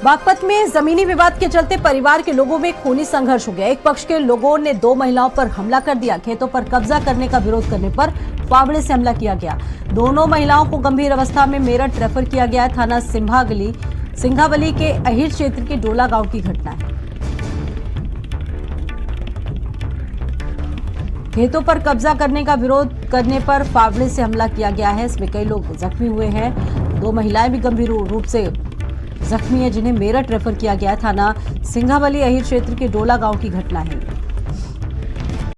बागपत में जमीनी विवाद के चलते परिवार के लोगों में खूनी संघर्ष हो गया। एक पक्ष के लोगों ने 2 महिलाओं पर हमला कर दिया। खेतों पर कब्जा करने का विरोध करने पर फावड़े से हमला किया गया। दोनों महिलाओं को गंभीर अवस्था में मेरठ रेफर किया गया है। थाना सिंघावली के अहिर क्षेत्र के डोला गांव की घटना है। खेतों पर कब्जा करने का विरोध करने पर फावड़े से हमला किया गया है। इसमें कई लोग जख्मी हुए हैं। 2 महिलाएं भी गंभीर रूप से जख्मी है, जिन्हें मेरठ रेफर किया गया है। थाना सिंघावली अहिर क्षेत्र के डोला गांव की घटना है।